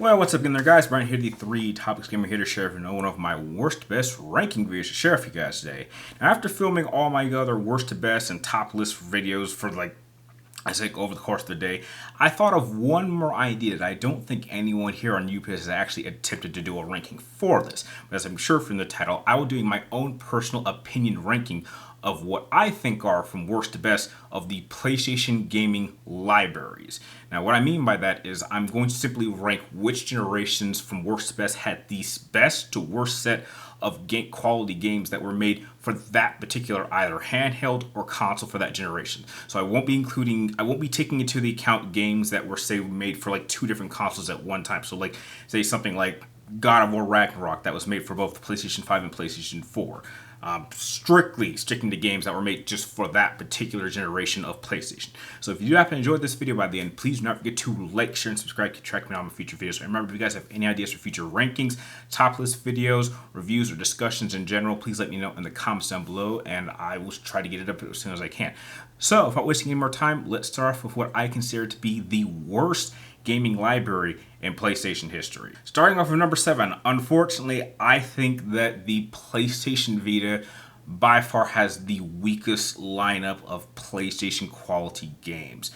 Well, what's up again there, guys? Brian here, the 3 Topics Gamer here to share one of my worst best ranking videos to share with you guys today. Now, after filming all my other worst to best and top list videos for over the course of the day, I thought of one more idea that I don't think anyone here on YouTube has actually attempted to do a ranking for this. But as I'm sure from the title, I will be doing my own personal opinion ranking of what I think are from worst to best of the PlayStation gaming libraries. Now, what I mean by that is I'm going to simply rank which generations from worst to best had the best to worst set of quality games that were made for that particular either handheld or console for that generation. So I won't be taking into the account games that were, say, made for like 2 different consoles at one time. So like, say something like God of War Ragnarok that was made for both the PlayStation 5 and PlayStation 4. Strictly sticking to games that were made just for that particular generation of PlayStation. So if you do happen to enjoy this video by the end, please do not forget to like, share, and subscribe to track me on my future videos. And remember, if you guys have any ideas for future rankings, top list videos, reviews, or discussions in general, please let me know in the comments down below, and I will try to get it up as soon as I can. So without wasting any more time, let's start off with what I consider to be the worst gaming library in PlayStation history. Starting off with number 7, unfortunately, I think that the PlayStation Vita by far has the weakest lineup of PlayStation quality games.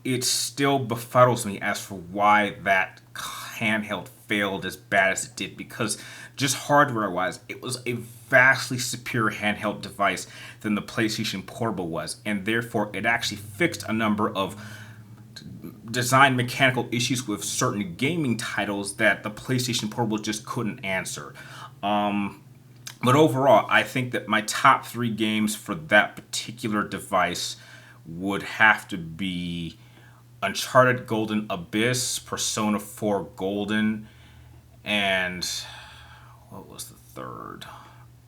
It still befuddles me as for why that handheld failed as bad as it did, because just hardware-wise, it was a vastly superior handheld device than the PlayStation Portable was, and therefore it actually fixed a number of design mechanical issues with certain gaming titles that the PlayStation Portable just couldn't answer. But overall, I think that my top 3 games for that particular device would have to be Uncharted Golden Abyss, Persona 4 Golden, and what was the third?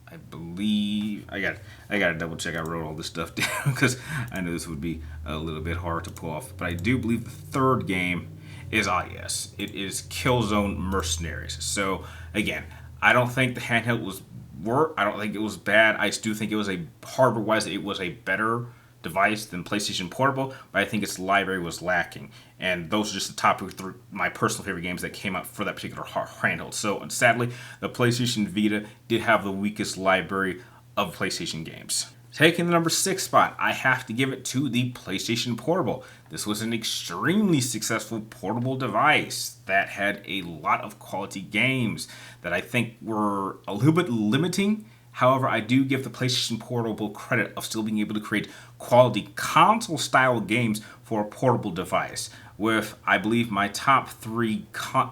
I believe I gotta double check. I wrote all this stuff down because I knew this would be a little bit hard to pull off. But I do believe the third game is yes, it is Killzone Mercenaries. So again, I don't think the handheld was I don't think it was bad. I do think it was hardware-wise, it was a better device than PlayStation Portable, but I think its library was lacking. And those are just the top 3 my personal favorite games that came out for that particular handheld. So sadly, the PlayStation Vita did have the weakest library of PlayStation games. Taking the number 6 spot, I have to give it to the PlayStation Portable. This was an extremely successful portable device that had a lot of quality games that I think were a little bit limiting. However, I do give the PlayStation Portable credit of still being able to create quality console-style games for a portable device, with, I believe, my top 3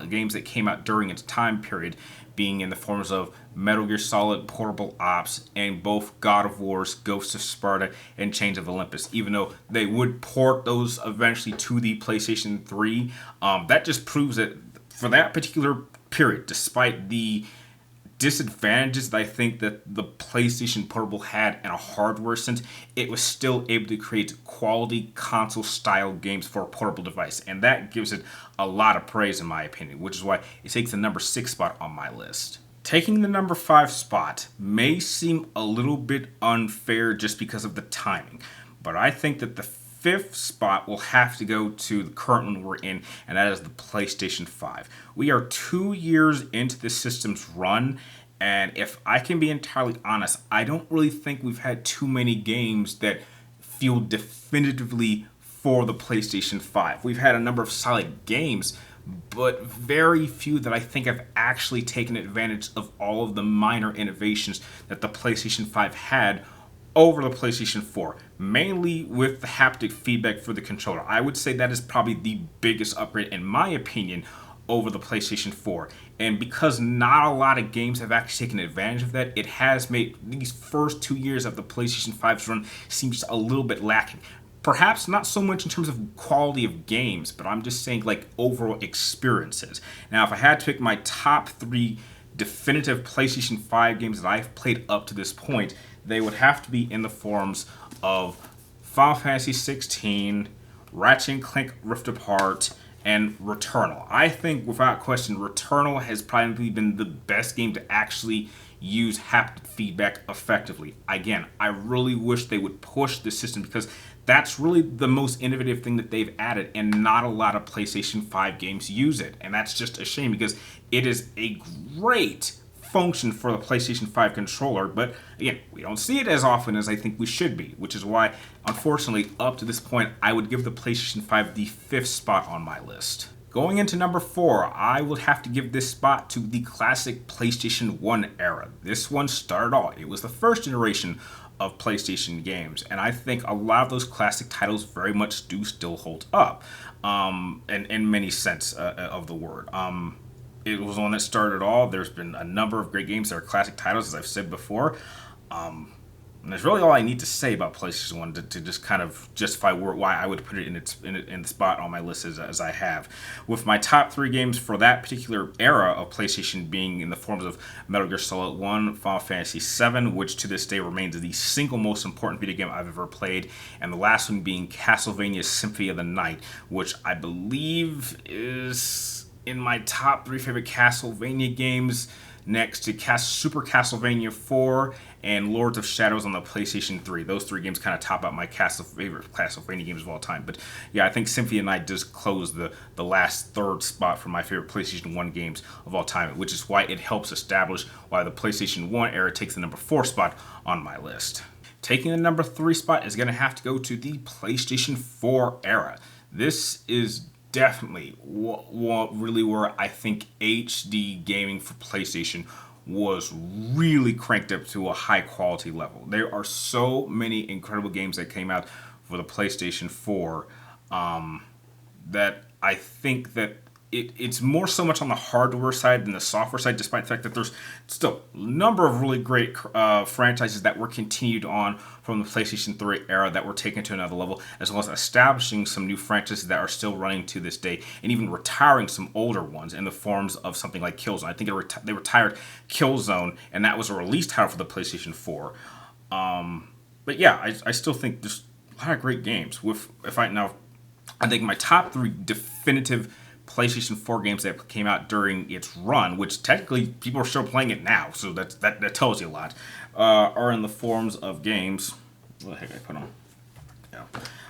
games that came out during its time period being in the forms of Metal Gear Solid Portable Ops and both God of War's Ghosts of Sparta and Chains of Olympus. Even though they would port those eventually to the PlayStation 3, that just proves that for that particular period, despite the disadvantages that I think that the PlayStation Portable had in a hardware sense, it was still able to create quality console-style games for a portable device. And that gives it a lot of praise in my opinion, which is why it takes the number 6 spot on my list. Taking the number 5 spot may seem a little bit unfair just because of the timing, but I think that the 5th spot will have to go to the current one we're in, and that is the PlayStation 5. We are 2 years into the system's run, and if I can be entirely honest, I don't really think we've had too many games that feel definitively for the PlayStation 5. We've had a number of solid games, but very few that I think have actually taken advantage of all of the minor innovations that the PlayStation 5 had over the PlayStation 4, mainly with the haptic feedback for the controller. I would say that is probably the biggest upgrade, in my opinion, over the PlayStation 4. And because not a lot of games have actually taken advantage of that, it has made these first 2 years of the PlayStation 5's run seem just a little bit lacking. Perhaps not so much in terms of quality of games, but I'm just saying like overall experiences. Now, if I had to pick my top 3 definitive PlayStation 5 games that I've played up to this point, they would have to be in the forms of Final Fantasy 16, Ratchet & Clank Rift Apart, and Returnal. I think, without question, Returnal has probably been the best game to actually use haptic feedback effectively. Again, I really wish they would push the system, because that's really the most innovative thing that they've added, and not a lot of PlayStation 5 games use it. And that's just a shame because it is a great function for the PlayStation 5 controller, but again, we don't see it as often as I think we should be, which is why, unfortunately, up to this point, I would give the PlayStation 5 the 5th spot on my list. Going into number 4, I would have to give this spot to the classic PlayStation 1 era. This one started all. It was the first generation of PlayStation games, and I think a lot of those classic titles very much do still hold up, in many sense of the word. It was one that started all. There's been a number of great games that are classic titles, as I've said before. And that's really all I need to say about PlayStation 1 to just kind of justify why I would put it in the spot on my list as I have. With my top 3 games for that particular era of PlayStation being in the forms of Metal Gear Solid 1, Final Fantasy 7, which to this day remains the single most important video game I've ever played, and the last one being Castlevania Symphony of the Night, which I believe is in my top 3 favorite Castlevania games, next to Super Castlevania 4 and Lords of Shadows on the PlayStation 3. Those 3 games kind of top out my favorite Castlevania games of all time. But yeah, I think Symphony of the Night does close the last 3rd spot for my favorite PlayStation 1 games of all time, which is why it helps establish why the PlayStation 1 era takes the number 4 spot on my list. Taking the number 3 spot is going to have to go to the PlayStation 4 era. This is definitely really where I think HD gaming for PlayStation was really cranked up to a high quality level. There are so many incredible games that came out for the PlayStation 4 that I think that it's more so much on the hardware side than the software side, despite the fact that there's still a number of really great franchises that were continued on from the PlayStation 3 era that were taken to another level, as well as establishing some new franchises that are still running to this day, and even retiring some older ones in the forms of something like Killzone. I think they retired Killzone, and that was a release title for the PlayStation 4. But yeah, I still think there's a lot of great games. I think my top 3 definitive PlayStation 4 games that came out during its run, which technically people are still playing it now, so that tells you a lot, are in the forms of games. What the heck I put on? Yeah.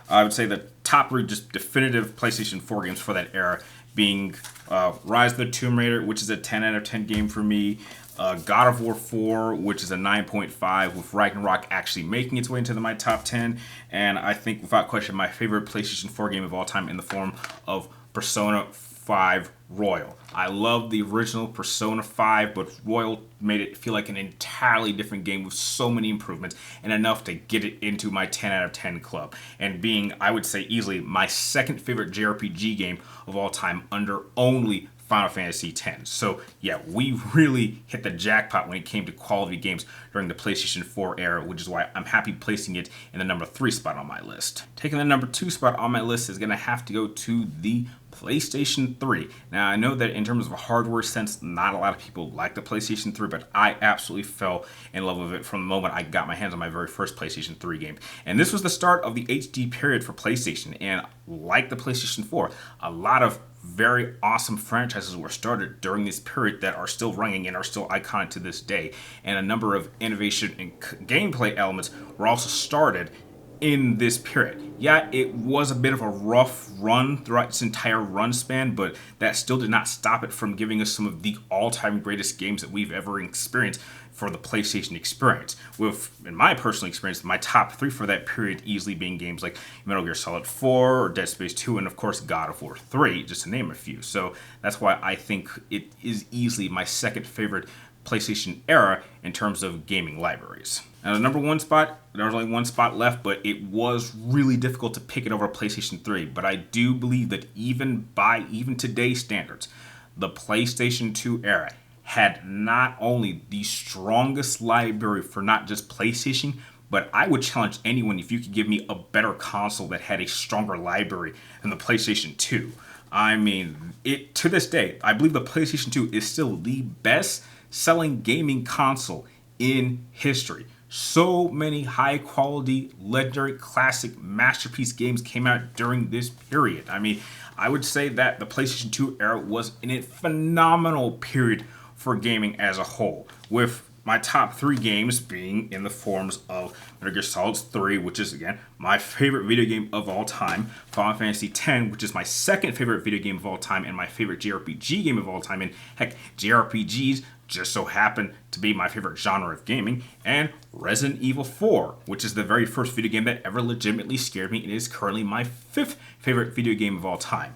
I would say the top 3 just definitive PlayStation 4 games for that era being Rise of the Tomb Raider, which is a 10 out of 10 game for me, God of War 4, which is a 9.5, with Ragnarok actually making its way into my top 10, and I think without question my favorite PlayStation 4 game of all time in the form of Persona 5 Royal. I love the original Persona 5, but Royal made it feel like an entirely different game with so many improvements and enough to get it into my 10 out of 10 club. And being, I would say, easily my second favorite JRPG game of all time under only Final Fantasy X. So yeah, we really hit the jackpot when it came to quality games during the PlayStation 4 era, which is why I'm happy placing it in the number 3 spot on my list. Taking the number 2 spot on my list is going to have to go to the PlayStation 3. Now, I know that in terms of a hardware sense, not a lot of people like the PlayStation 3, but I absolutely fell in love with it from the moment I got my hands on my very first PlayStation 3 game. And this was the start of the HD period for PlayStation. And like the PlayStation 4, a lot of very awesome franchises were started during this period that are still running and are still iconic to this day. And a number of innovation and gameplay elements were also started in this period. Yeah, it was a bit of a rough run throughout its entire run span, but that still did not stop it from giving us some of the all-time greatest games that we've ever experienced for the PlayStation experience. With, in my personal experience, my top 3 for that period easily being games like Metal Gear Solid 4 or Dead Space 2 and of course God of War 3, just to name a few. So that's why I think it is easily my second favorite PlayStation era in terms of gaming libraries. Now, the number 1 spot, there's only 1 spot left, but it was really difficult to pick it over PlayStation 3. But I do believe that even by today's standards, the PlayStation 2 era had not only the strongest library for not just PlayStation, but I would challenge anyone if you could give me a better console that had a stronger library than the PlayStation 2. I mean, to this day, I believe the PlayStation 2 is still the best selling gaming console in history. So many high quality, legendary, classic masterpiece games came out during this period. I mean, I would say that the PlayStation 2 era was in a phenomenal period for gaming as a whole, with my top 3 games being in the forms of Metal Gear Solid 3, which is, again, my favorite video game of all time, Final Fantasy X, which is my second favorite video game of all time, and my favorite JRPG game of all time, and heck, JRPGs just so happen to be my favorite genre of gaming, and Resident Evil 4, which is the very first video game that ever legitimately scared me, and is currently my 5th favorite video game of all time.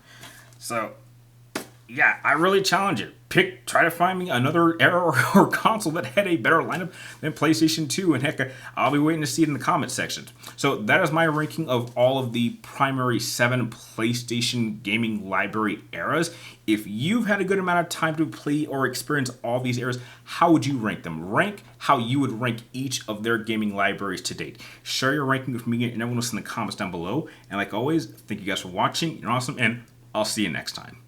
So, yeah, I really challenge it. Try to find me another era or console that had a better lineup than PlayStation 2, and heck, I'll be waiting to see it in the comment section. So that is my ranking of all of the primary 7 PlayStation gaming library eras. If you've had a good amount of time to play or experience all these eras, how would you rank them? Rank how you would rank each of their gaming libraries to date. Share your ranking with me and everyone else in the comments down below. And like always, thank you guys for watching. You're awesome, and I'll see you next time.